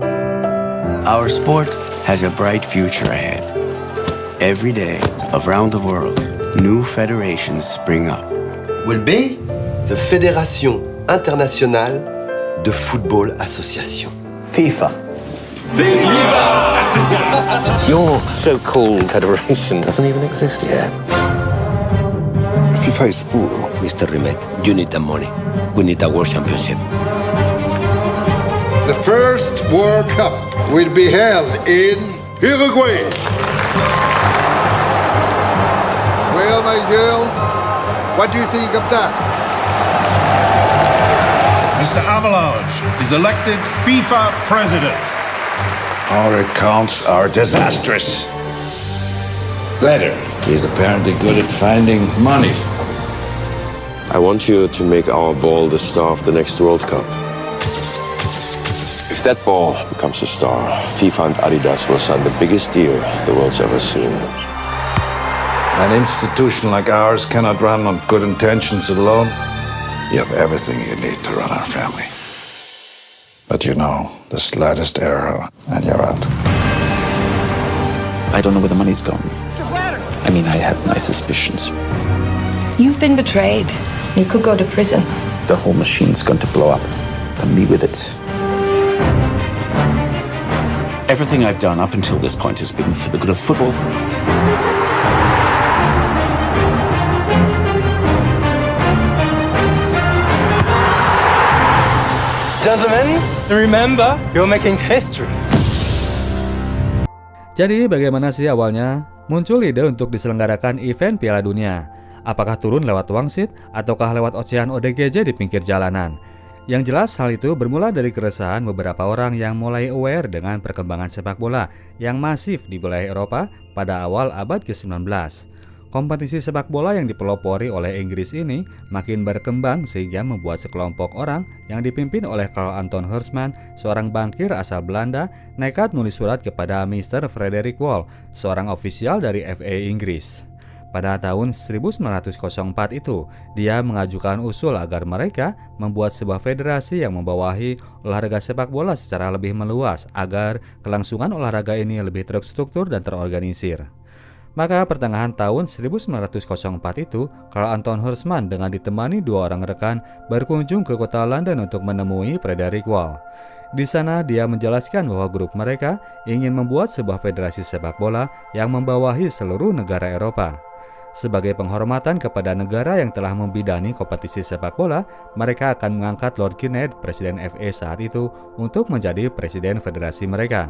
Our sport has a bright future ahead. Every day, around the world, new federations spring up. Will be the Fédération Internationale de Football Association. FIFA. Your so-called federation doesn't even exist yet. FIFA is puro. Mr. Rimet, you need the money. We need a World Championship. The first World Cup will be held in Uruguay. Well, my girl, what do you think of that? Mr. Avalanche is elected FIFA president. Our accounts are disastrous. Later, he's apparently good at finding money. I want you to make our ball the star of the next World Cup. If that ball becomes a star, FIFA and Adidas will sign the biggest deal the world's ever seen. An institution like ours cannot run on good intentions alone. You have everything you need to run our family. But you know, the slightest error and you're out. I don't know where the money's gone. I mean, I have my suspicions. You've been betrayed. You could go to prison. The whole machine's going to blow up, and me with it. Everything I've done up until this point has been for the good of football. Gentlemen, remember, you're making history. Jadi bagaimana sih awalnya muncul ide untuk diselenggarakan event Piala Dunia? Apakah turun lewat wangsit ataukah lewat ocehan ODGJ di pinggir jalanan? Yang jelas hal itu bermula dari keresahan beberapa orang yang mulai aware dengan perkembangan sepak bola yang masif di wilayah Eropa pada awal abad ke-19. Kompetisi sepak bola yang dipelopori oleh Inggris ini makin berkembang sehingga membuat sekelompok orang yang dipimpin oleh Karl Anton Hirschman, seorang bankir asal Belanda, nekat menulis surat kepada Mr. Frederick Wall, seorang ofisial dari FA Inggris. Pada tahun 1904 itu, dia mengajukan usul agar mereka membuat sebuah federasi yang membawahi olahraga sepak bola secara lebih meluas agar kelangsungan olahraga ini lebih terstruktur dan terorganisir. Maka pertengahan tahun 1904 itu, Karl Anton Hirschman dengan ditemani dua orang rekan berkunjung ke kota London untuk menemui Frederick Wall. Di sana dia menjelaskan bahwa grup mereka ingin membuat sebuah federasi sepak bola yang membawahi seluruh negara Eropa. Sebagai penghormatan kepada negara yang telah membidani kompetisi sepak bola, mereka akan mengangkat Lord Kinnaird, presiden FA saat itu, untuk menjadi presiden federasi mereka.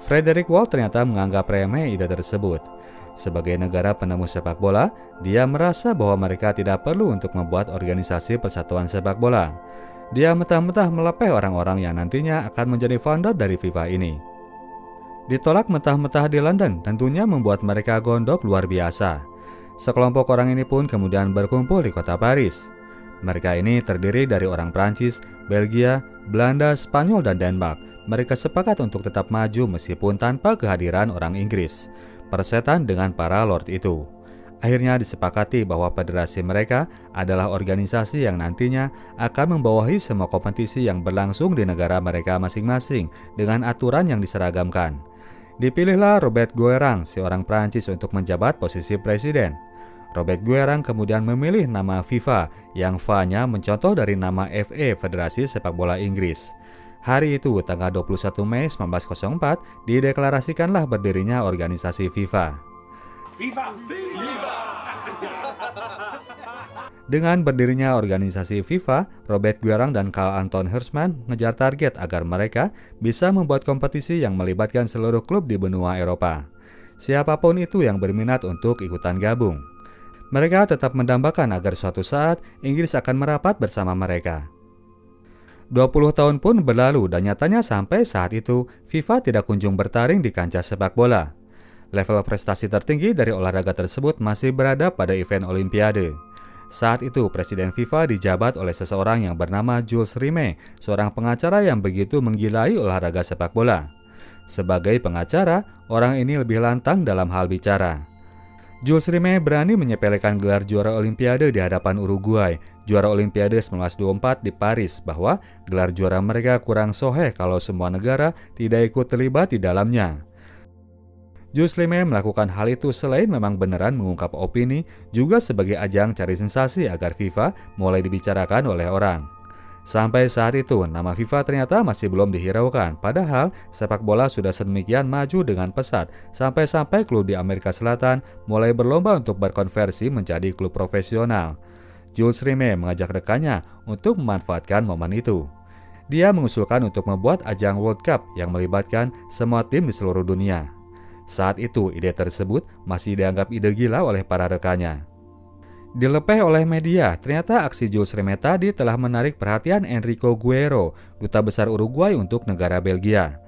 Frederick Wall ternyata menganggap remeh ide tersebut. Sebagai negara penemu sepak bola, dia merasa bahwa mereka tidak perlu untuk membuat organisasi persatuan sepak bola. Dia mentah-mentah melepeh orang-orang yang nantinya akan menjadi founder dari FIFA ini. Ditolak mentah-mentah di London tentunya membuat mereka gondok luar biasa. Sekelompok orang ini pun kemudian berkumpul di kota Paris. Mereka ini terdiri dari orang Prancis, Belgia, Belanda, Spanyol, dan Denmark. Mereka sepakat untuk tetap maju meskipun tanpa kehadiran orang Inggris. Persetan dengan para lord itu. Akhirnya disepakati bahwa federasi mereka adalah organisasi yang nantinya akan membawahi semua kompetisi yang berlangsung di negara mereka masing-masing dengan aturan yang diseragamkan. Dipilihlah Robert Guerang, seorang Prancis, untuk menjabat posisi presiden. Robert Guerang kemudian memilih nama FIFA yang F-nya mencontoh dari nama FA, Federasi Sepak Bola Inggris. Hari itu, tanggal 21 Mei 1904, dideklarasikanlah berdirinya organisasi FIFA. Dengan berdirinya organisasi FIFA, Robert Guerang dan Karl Anton Hirschman mengejar target agar mereka bisa membuat kompetisi yang melibatkan seluruh klub di benua Eropa. Siapapun itu yang berminat untuk ikutan gabung. Mereka tetap mendambakan agar suatu saat Inggris akan merapat bersama mereka. 20 tahun pun berlalu dan nyatanya sampai saat itu FIFA tidak kunjung bertaring di kancah sepak bola. Level prestasi tertinggi dari olahraga tersebut masih berada pada event Olimpiade. Saat itu Presiden FIFA dijabat oleh seseorang yang bernama Jules Rimet, seorang pengacara yang begitu menggilai olahraga sepak bola. Sebagai pengacara, orang ini lebih lantang dalam hal bicara. Jules Rimet berani menyepelekan gelar juara Olimpiade di hadapan Uruguay, juara Olimpiade 1924 di Paris, bahwa gelar juara mereka kurang soheh kalau semua negara tidak ikut terlibat di dalamnya. Jules Rimet melakukan hal itu selain memang beneran mengungkap opini, juga sebagai ajang cari sensasi agar FIFA mulai dibicarakan oleh orang. Sampai saat itu, nama FIFA ternyata masih belum dihiraukan, padahal sepak bola sudah sedemikian maju dengan pesat, sampai-sampai klub di Amerika Selatan mulai berlomba untuk berkonversi menjadi klub profesional. Jules Rimet mengajak rekannya untuk memanfaatkan momen itu. Dia mengusulkan untuk membuat ajang World Cup yang melibatkan semua tim di seluruh dunia. Saat itu, ide tersebut masih dianggap ide gila oleh para rekannya. Dilepeh oleh media, ternyata aksi Jules Rimet tadi telah menarik perhatian Enrico Guerro, duta besar Uruguay untuk negara Belgia.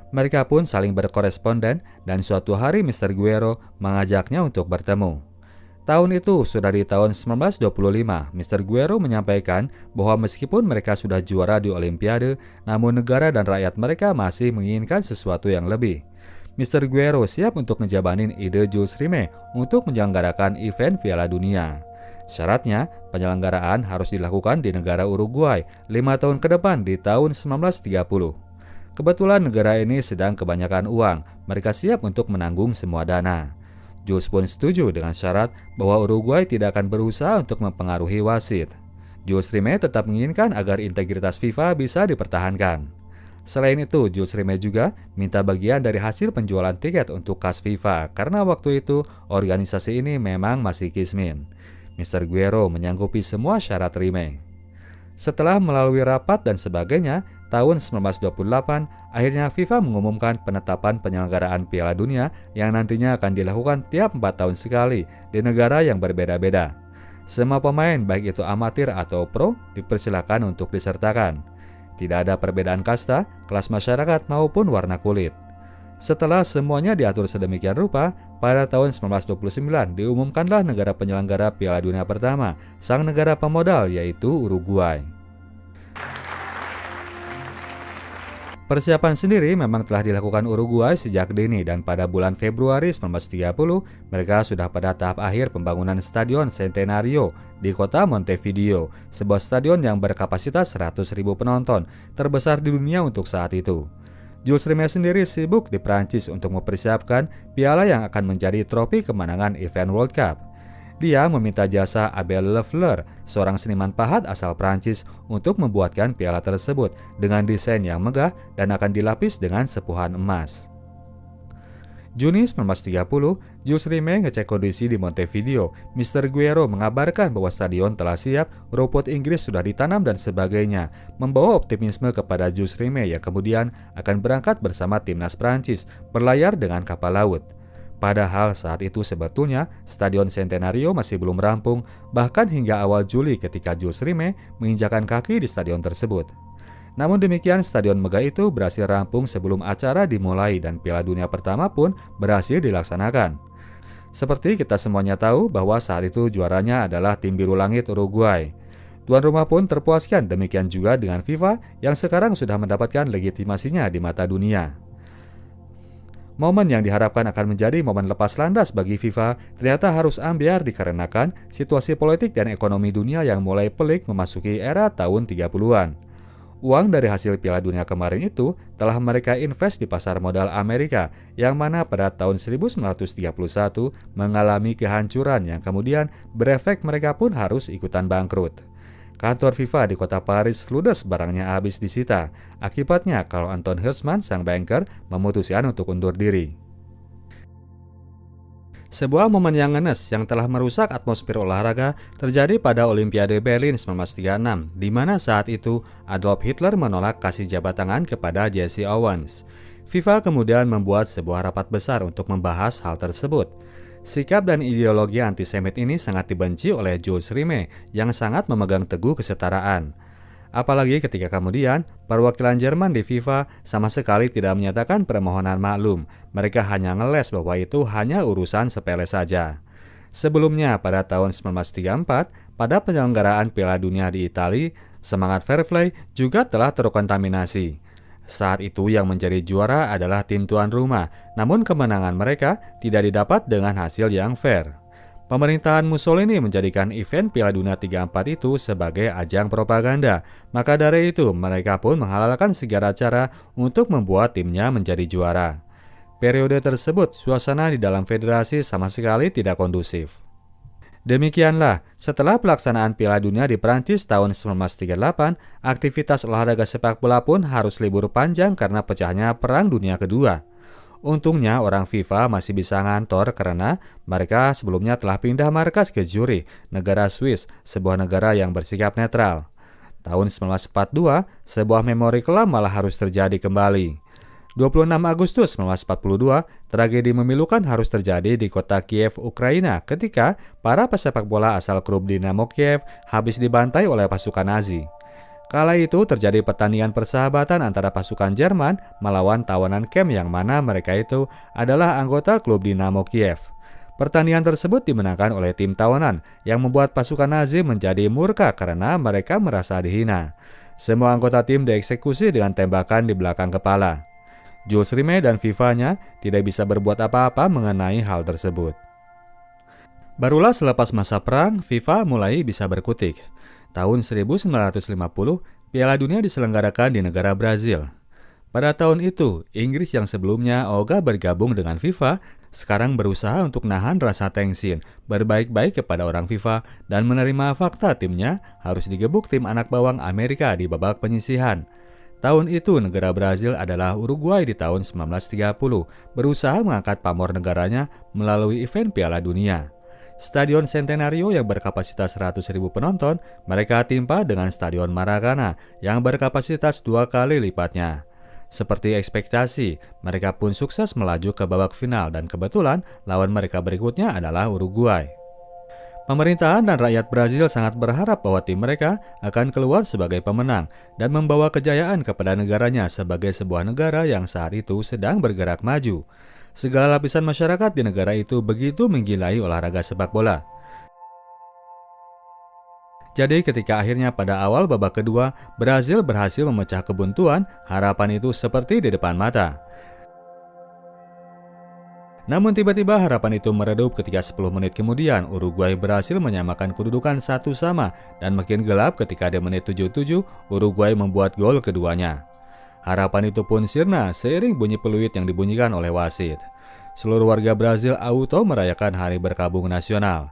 Mereka pun saling berkoresponden dan suatu hari Mr. Guerro mengajaknya untuk bertemu. Tahun itu, sudah di tahun 1925, Mr. Guerro menyampaikan bahwa meskipun mereka sudah juara di Olimpiade, namun negara dan rakyat mereka masih menginginkan sesuatu yang lebih. Mr. Guerro siap untuk ngejabanin ide Jules Rimet untuk menyelenggarakan event Piala Dunia. Syaratnya, penyelenggaraan harus dilakukan di negara Uruguay 5 tahun ke depan di tahun 1930. Kebetulan negara ini sedang kebanyakan uang, mereka siap untuk menanggung semua dana. Jules pun setuju dengan syarat bahwa Uruguay tidak akan berusaha untuk mempengaruhi wasit. Jules Rimet tetap menginginkan agar integritas FIFA bisa dipertahankan. Selain itu, Jules Rimet juga minta bagian dari hasil penjualan tiket untuk kas FIFA karena waktu itu organisasi ini memang masih kismin. Mr. Guerro menyanggupi semua syarat Rimet. Setelah melalui rapat dan sebagainya, tahun 1928, akhirnya FIFA mengumumkan penetapan penyelenggaraan Piala Dunia yang nantinya akan dilakukan tiap 4 tahun sekali di negara yang berbeda-beda. Semua pemain, baik itu amatir atau pro, dipersilakan untuk disertakan. Tidak ada perbedaan kasta, kelas masyarakat maupun warna kulit. Setelah semuanya diatur sedemikian rupa, pada tahun 1929 diumumkanlah negara penyelenggara Piala Dunia pertama, sang negara pemodal yaitu Uruguay. Persiapan sendiri memang telah dilakukan Uruguay sejak dini dan pada bulan Februari 1930 mereka sudah pada tahap akhir pembangunan Stadion Centenario di kota Montevideo, sebuah stadion yang berkapasitas 100.000 penonton, terbesar di dunia untuk saat itu. Jules Rimet sendiri sibuk di Prancis untuk mempersiapkan piala yang akan menjadi trofi kemenangan event World Cup. Dia meminta jasa Abel Leffler, seorang seniman pahat asal Prancis, untuk membuatkan piala tersebut dengan desain yang megah dan akan dilapis dengan sepuhan emas. Juni 1930, Jules Rimet ngecek kondisi di Montevideo. Mr. Guerro mengabarkan bahwa stadion telah siap, rumput Inggris sudah ditanam dan sebagainya, membawa optimisme kepada Jules Rimet yang kemudian akan berangkat bersama timnas Prancis berlayar dengan kapal laut. Padahal saat itu sebetulnya Stadion Centenario masih belum rampung, bahkan hingga awal Juli ketika Jules Rimet menginjakan kaki di stadion tersebut. Namun demikian, stadion megah itu berhasil rampung sebelum acara dimulai dan Piala Dunia pertama pun berhasil dilaksanakan. Seperti kita semuanya tahu bahwa saat itu juaranya adalah tim biru langit Uruguay. Tuan rumah pun terpuaskan, demikian juga dengan FIFA yang sekarang sudah mendapatkan legitimasinya di mata dunia. Momen yang diharapkan akan menjadi momen lepas landas bagi FIFA ternyata harus ambiar dikarenakan situasi politik dan ekonomi dunia yang mulai pelik memasuki era tahun 30-an. Uang dari hasil Piala Dunia kemarin itu telah mereka invest di pasar modal Amerika yang mana pada tahun 1931 mengalami kehancuran yang kemudian berefek mereka pun harus ikutan bangkrut. Kantor FIFA di kota Paris ludes barangnya habis disita. Akibatnya Karl Anton Hirschman sang banker memutuskan untuk undur diri. Sebuah momen yang ngenes yang telah merusak atmosfer olahraga terjadi pada Olimpiade Berlin 1936, di mana saat itu Adolf Hitler menolak kasih jabat tangan kepada Jesse Owens. FIFA kemudian membuat sebuah rapat besar untuk membahas hal tersebut. Sikap dan ideologi antisemit ini sangat dibenci oleh Jules Rimet yang sangat memegang teguh kesetaraan. Apalagi ketika kemudian perwakilan Jerman di FIFA sama sekali tidak menyatakan permohonan maklum. Mereka hanya ngeles bahwa itu hanya urusan sepele saja. Sebelumnya pada tahun 1934, pada penyelenggaraan Piala Dunia di Italia, semangat fair play juga telah terkontaminasi. Saat itu yang menjadi juara adalah tim tuan rumah, namun kemenangan mereka tidak didapat dengan hasil yang fair. Pemerintahan Mussolini menjadikan event Piala Dunia 34 itu sebagai ajang propaganda. Maka dari itu, mereka pun menghalalkan segala cara untuk membuat timnya menjadi juara. Periode tersebut, suasana di dalam federasi sama sekali tidak kondusif. Demikianlah, setelah pelaksanaan Piala Dunia di Prancis tahun 1938, aktivitas olahraga sepak bola pun harus libur panjang karena pecahnya Perang Dunia Kedua. Untungnya orang FIFA masih bisa ngantor karena mereka sebelumnya telah pindah markas ke Zurich, negara Swiss, sebuah negara yang bersikap netral. Tahun 1942, sebuah memori kelam malah harus terjadi kembali. 26 Agustus 1942, tragedi memilukan harus terjadi di kota Kiev, Ukraina ketika para pesepak bola asal klub Dinamo Kiev habis dibantai oleh pasukan Nazi. Kala itu terjadi pertandingan persahabatan antara pasukan Jerman melawan tawanan camp yang mana mereka itu adalah anggota klub Dinamo Kiev. Pertandingan tersebut dimenangkan oleh tim tawanan yang membuat pasukan Nazi menjadi murka karena mereka merasa dihina. Semua anggota tim dieksekusi dengan tembakan di belakang kepala. Jules Rimet dan FIFA-nya tidak bisa berbuat apa-apa mengenai hal tersebut. Barulah selepas masa perang, FIFA mulai bisa berkutik. Tahun 1950, Piala Dunia diselenggarakan di negara Brazil. Pada tahun itu, Inggris yang sebelumnya ogah bergabung dengan FIFA, sekarang berusaha untuk nahan rasa tensin, berbaik-baik kepada orang FIFA, dan menerima fakta timnya harus digebuk tim anak bawang Amerika di babak penyisihan. Tahun itu, negara Brazil adalah Uruguay di tahun 1930, berusaha mengangkat pamor negaranya melalui event Piala Dunia. Stadion Centenario yang berkapasitas 100.000 penonton, mereka timpa dengan Stadion Maracana yang berkapasitas 2 kali lipatnya. Seperti ekspektasi, mereka pun sukses melaju ke babak final dan kebetulan lawan mereka berikutnya adalah Uruguay. Pemerintahan dan rakyat Brazil sangat berharap bahwa tim mereka akan keluar sebagai pemenang dan membawa kejayaan kepada negaranya sebagai sebuah negara yang saat itu sedang bergerak maju. Segala lapisan masyarakat di negara itu begitu menggilai olahraga sepak bola. Jadi ketika akhirnya pada awal babak kedua, Brazil berhasil memecah kebuntuan, harapan itu seperti di depan mata. Namun tiba-tiba harapan itu meredup ketika 10 menit kemudian Uruguay berhasil menyamakan kedudukan 1-1 dan makin gelap ketika di menit 77 Uruguay membuat gol keduanya. Harapan itu pun sirna seiring bunyi peluit yang dibunyikan oleh wasit. Seluruh warga Brazil auto merayakan hari berkabung nasional.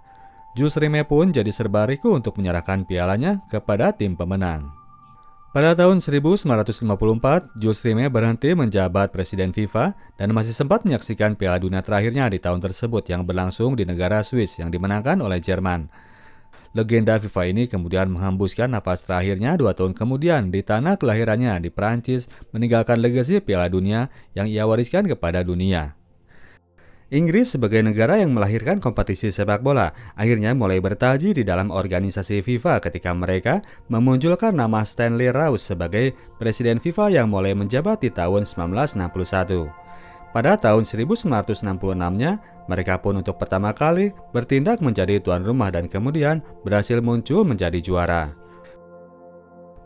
Jules Rimet pun jadi serba riku untuk menyerahkan pialanya kepada tim pemenang. Pada tahun 1954, Jules Rimet berhenti menjabat Presiden FIFA dan masih sempat menyaksikan Piala Dunia terakhirnya di tahun tersebut yang berlangsung di negara Swiss yang dimenangkan oleh Jerman. Legenda FIFA ini kemudian menghembuskan nafas terakhirnya 2 tahun kemudian di tanah kelahirannya di Prancis, meninggalkan legasi Piala Dunia yang ia wariskan kepada dunia. Inggris sebagai negara yang melahirkan kompetisi sepak bola akhirnya mulai bertaji di dalam organisasi FIFA ketika mereka memunculkan nama Stanley Rous sebagai Presiden FIFA yang mulai menjabat di tahun 1961. Pada tahun 1966-nya, mereka pun untuk pertama kali bertindak menjadi tuan rumah dan kemudian berhasil muncul menjadi juara.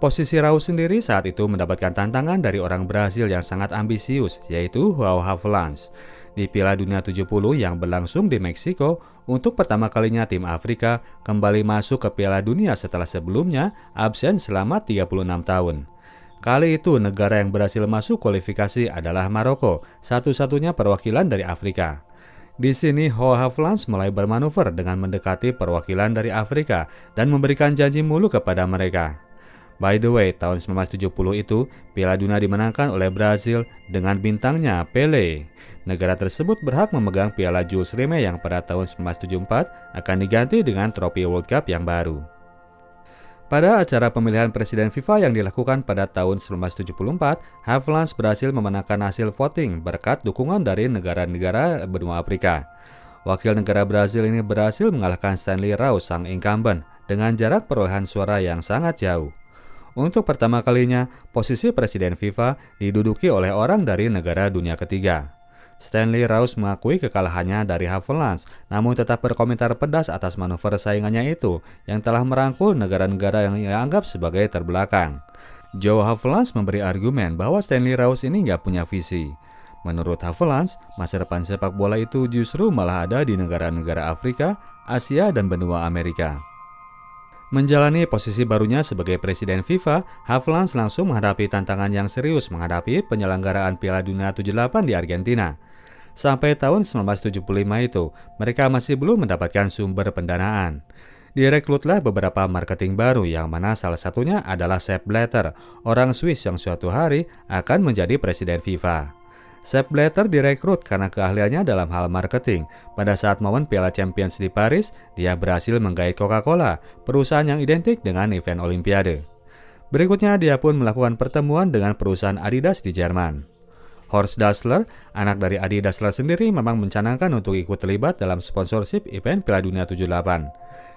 Posisi Rous sendiri saat itu mendapatkan tantangan dari orang Brasil yang sangat ambisius, yaitu João Havelange. Di Piala Dunia 70 yang berlangsung di Meksiko, untuk pertama kalinya tim Afrika kembali masuk ke Piala Dunia setelah sebelumnya absen selama 36 tahun. Kali itu negara yang berhasil masuk kualifikasi adalah Maroko, satu-satunya perwakilan dari Afrika. Di sini João Havelange mulai bermanuver dengan mendekati perwakilan dari Afrika dan memberikan janji mulu kepada mereka. By the way, tahun 1970 itu Piala Dunia dimenangkan oleh Brazil dengan bintangnya Pelé. Negara tersebut berhak memegang piala Jules Rimet yang pada tahun 1974 akan diganti dengan trofi World Cup yang baru. Pada acara pemilihan Presiden FIFA yang dilakukan pada tahun 1974, Havelange berhasil memenangkan hasil voting berkat dukungan dari negara-negara benua Afrika. Wakil negara Brazil ini berhasil mengalahkan Stanley Rous sang incumbent dengan jarak perolehan suara yang sangat jauh. Untuk pertama kalinya, posisi Presiden FIFA diduduki oleh orang dari negara dunia ketiga. Stanley Rous mengakui kekalahannya dari Havelange, namun tetap berkomentar pedas atas manuver saingannya itu yang telah merangkul negara-negara yang ia anggap sebagai terbelakang. João Havelange memberi argumen bahwa Stanley Rous ini nggak punya visi. Menurut Havelange, masa depan sepak bola itu justru malah ada di negara-negara Afrika, Asia, dan benua Amerika. Menjalani posisi barunya sebagai Presiden FIFA, Havelange langsung menghadapi tantangan yang serius menghadapi penyelenggaraan Piala Dunia 78 di Argentina. Sampai tahun 1975 itu, mereka masih belum mendapatkan sumber pendanaan. Direkrutlah beberapa marketing baru yang mana salah satunya adalah Sepp Blatter, orang Swiss yang suatu hari akan menjadi Presiden FIFA. Sepp Blatter direkrut karena keahliannya dalam hal marketing. Pada saat momen Piala Champions di Paris, dia berhasil menggait Coca-Cola, perusahaan yang identik dengan event Olimpiade. Berikutnya dia pun melakukan pertemuan dengan perusahaan Adidas di Jerman. Horst Dassler, anak dari Adi Dassler sendiri, memang mencanangkan untuk ikut terlibat dalam sponsorship event Piala Dunia 78.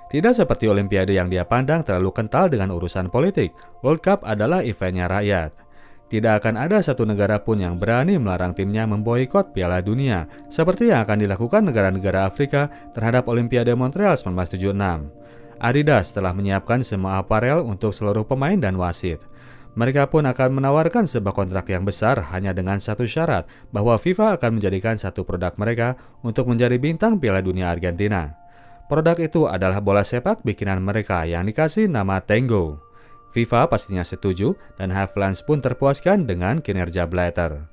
Tidak seperti Olimpiade yang dia pandang terlalu kental dengan urusan politik, World Cup adalah eventnya rakyat. Tidak akan ada satu negara pun yang berani melarang timnya memboikot Piala Dunia, seperti yang akan dilakukan negara-negara Afrika terhadap Olimpiade Montreal 1976. Adidas telah menyiapkan semua aparel untuk seluruh pemain dan wasit. Mereka pun akan menawarkan sebuah kontrak yang besar hanya dengan satu syarat, bahwa FIFA akan menjadikan satu produk mereka untuk menjadi bintang Piala Dunia Argentina. Produk itu adalah bola sepak bikinan mereka yang dikasih nama Tango. FIFA pastinya setuju dan Havelange pun terpuaskan dengan kinerja Blatter.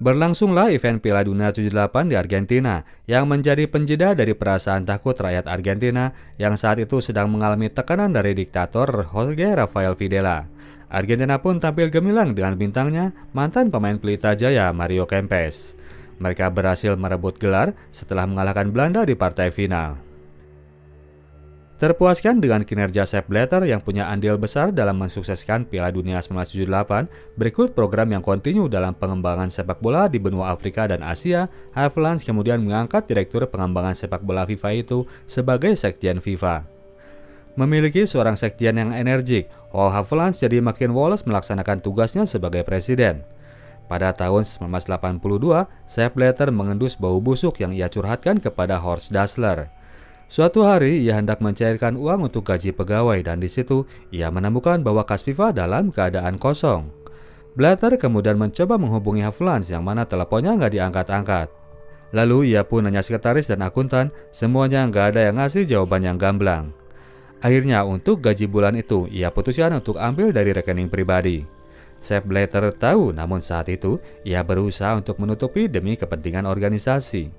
Berlangsunglah event Piala Dunia 78 di Argentina yang menjadi penjeda dari perasaan takut rakyat Argentina yang saat itu sedang mengalami tekanan dari diktator Jorge Rafael Videla. Argentina pun tampil gemilang dengan bintangnya, mantan pemain Pelita Jaya Mario Kempes. Mereka berhasil merebut gelar setelah mengalahkan Belanda di partai final. Terpuaskan dengan kinerja Sepp Blatter yang punya andil besar dalam mensukseskan Piala Dunia 1978, berikut program yang kontinu dalam pengembangan sepak bola di benua Afrika dan Asia. Havelange kemudian mengangkat Direktur Pengembangan Sepak Bola FIFA itu sebagai Sekjen FIFA. Memiliki seorang sekjen yang energik, Havelange jadi makin woles melaksanakan tugasnya sebagai presiden. Pada tahun 1982, Sepp Blatter mengendus bau busuk yang ia curhatkan kepada Horst Dassler. Suatu hari ia hendak mencairkan uang untuk gaji pegawai dan di situ ia menemukan bahwa kas FIFA dalam keadaan kosong. Blatter kemudian mencoba menghubungi Havelange yang mana teleponnya nggak diangkat-angkat. Lalu ia pun nanya sekretaris dan akuntan, semuanya nggak ada yang ngasih jawaban yang gamblang. Akhirnya untuk gaji bulan itu ia putuskan untuk ambil dari rekening pribadi. Sepp Blatter tahu, namun saat itu ia berusaha untuk menutupi demi kepentingan organisasi.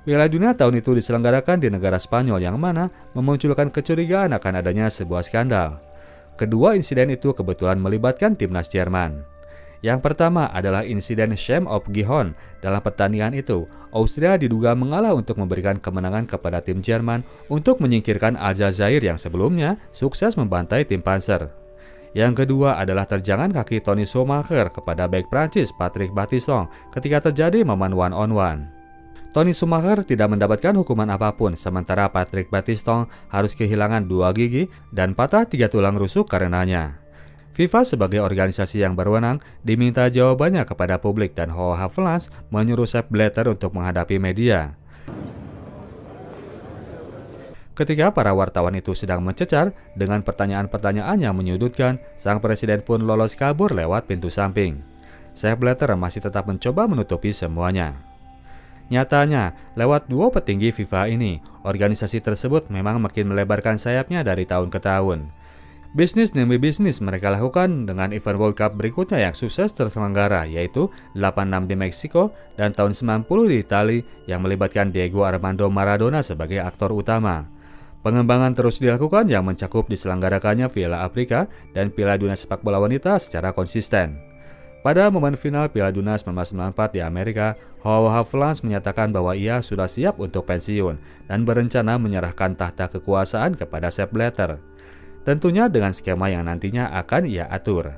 Piala Dunia tahun itu diselenggarakan di negara Spanyol yang mana memunculkan kecurigaan akan adanya sebuah skandal. Kedua insiden itu kebetulan melibatkan timnas Jerman. Yang pertama adalah insiden Shame of Gijón. Dalam pertandingan itu, Austria diduga mengalah untuk memberikan kemenangan kepada tim Jerman untuk menyingkirkan Aljazair yang sebelumnya sukses membantai tim Panzer. Yang kedua adalah terjangan kaki Tony Schumacher kepada bek Prancis Patrick Battiston ketika terjadi momen one-on-one. Tony Schumacher tidak mendapatkan hukuman apapun, sementara Patrick Battiston harus kehilangan 2 gigi dan patah 3 tulang rusuk karenanya. FIFA sebagai organisasi yang berwenang diminta jawabannya kepada publik dan Havelange menyuruh Sepp Blatter untuk menghadapi media. Ketika para wartawan itu sedang mencecar dengan pertanyaan-pertanyaan yang menyudutkan, sang presiden pun lolos kabur lewat pintu samping. Sepp Blatter masih tetap mencoba menutupi semuanya. Nyatanya, lewat 2 petinggi FIFA ini, organisasi tersebut memang makin melebarkan sayapnya dari tahun ke tahun. Bisnis demi bisnis mereka lakukan dengan event World Cup berikutnya yang sukses terselenggara, yaitu 86 di Meksiko dan tahun 90 di Italia yang melibatkan Diego Armando Maradona sebagai aktor utama. Pengembangan terus dilakukan yang mencakup diselenggarakannya Piala Afrika dan Piala Dunia Sepak Bola Wanita secara konsisten. Pada momen final Piala Dunia 1994 di Amerika, Havelange menyatakan bahwa ia sudah siap untuk pensiun dan berencana menyerahkan tahta kekuasaan kepada Sepp Blatter. Tentunya dengan skema yang nantinya akan ia atur.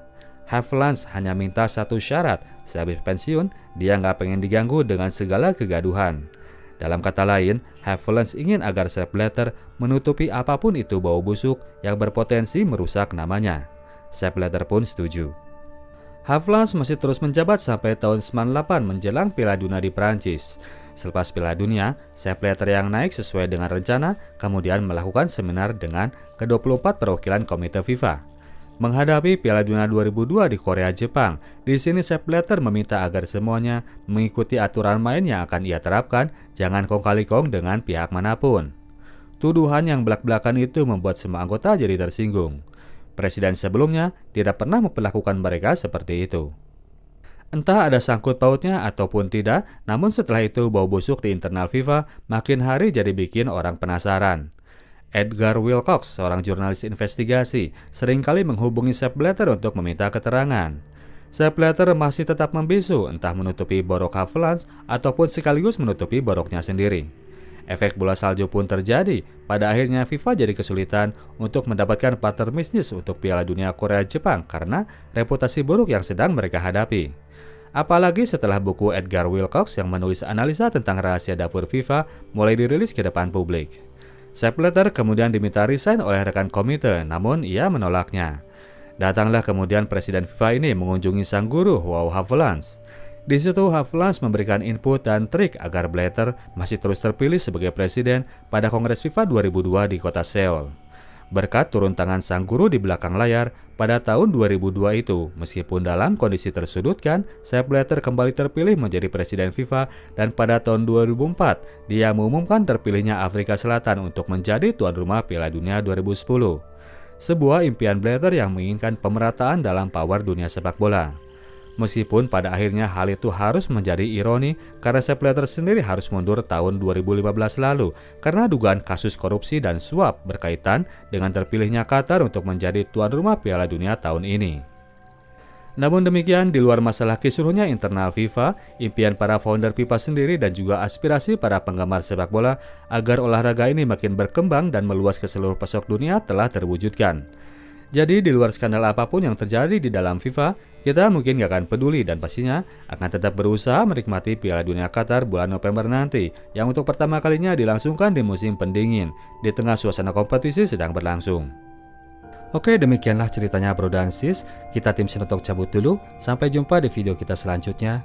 Havelange hanya minta satu syarat, sehabis pensiun dia nggak pengen diganggu dengan segala kegaduhan. Dalam kata lain, Havelange ingin agar Sepp Blatter menutupi apapun itu bau busuk yang berpotensi merusak namanya. Sepp Blatter pun setuju. Havelange masih terus menjabat sampai tahun 98 menjelang Piala Dunia di Prancis. Selepas Piala Dunia, Sepp Blatter yang naik sesuai dengan rencana kemudian melakukan seminar dengan ke-24 perwakilan Komite FIFA. Menghadapi Piala Dunia 2002 di Korea Jepang, di sini Sepp Blatter meminta agar semuanya mengikuti aturan main yang akan ia terapkan, jangan kong kali kong dengan pihak manapun. Tuduhan yang belak-belakan itu membuat semua anggota jadi tersinggung. Presiden sebelumnya tidak pernah memperlakukan mereka seperti itu. Entah ada sangkut pautnya ataupun tidak, namun setelah itu bau busuk di internal FIFA makin hari jadi bikin orang penasaran. Edgar Wilcox, seorang jurnalis investigasi, seringkali menghubungi Sepp Blatter untuk meminta keterangan. Sepp Blatter masih tetap membisu, entah menutupi borok Havelange ataupun sekaligus menutupi boroknya sendiri. Efek bola salju pun terjadi. Pada akhirnya FIFA jadi kesulitan untuk mendapatkan partner bisnis untuk Piala Dunia Korea Jepang karena reputasi buruk yang sedang mereka hadapi. Apalagi setelah buku Edgar Wilcox yang menulis analisa tentang rahasia dapur FIFA mulai dirilis ke depan publik. Sepp Blatter kemudian diminta resign oleh rekan komite, namun ia menolaknya. Datanglah kemudian Presiden FIFA ini mengunjungi sang guru Wau Havelange. Di situ Havelange memberikan input dan trik agar Blatter masih terus terpilih sebagai presiden pada Kongres FIFA 2002 di kota Seoul. Berkat turun tangan sang guru di belakang layar, pada tahun 2002 itu, meskipun dalam kondisi tersudutkan, Sepp Blatter kembali terpilih menjadi presiden FIFA dan pada tahun 2004, dia mengumumkan terpilihnya Afrika Selatan untuk menjadi tuan rumah Piala Dunia 2010. Sebuah impian Blatter yang menginginkan pemerataan dalam power dunia sepak bola. Meskipun pada akhirnya hal itu harus menjadi ironi karena Sepp Blatter sendiri harus mundur tahun 2015 lalu karena dugaan kasus korupsi dan suap berkaitan dengan terpilihnya Qatar untuk menjadi tuan rumah Piala Dunia tahun ini. Namun demikian, di luar masalah kisruhnya internal FIFA, impian para founder FIFA sendiri dan juga aspirasi para penggemar sepak bola agar olahraga ini makin berkembang dan meluas ke seluruh pelosok dunia telah terwujudkan. Jadi di luar skandal apapun yang terjadi di dalam FIFA, kita mungkin gak akan peduli dan pastinya akan tetap berusaha menikmati Piala Dunia Qatar bulan November nanti yang untuk pertama kalinya dilangsungkan di musim pendingin di tengah suasana kompetisi sedang berlangsung. Oke, demikianlah ceritanya Bro dan Sis. Kita tim Sinotok cabut dulu. Sampai jumpa di video kita selanjutnya.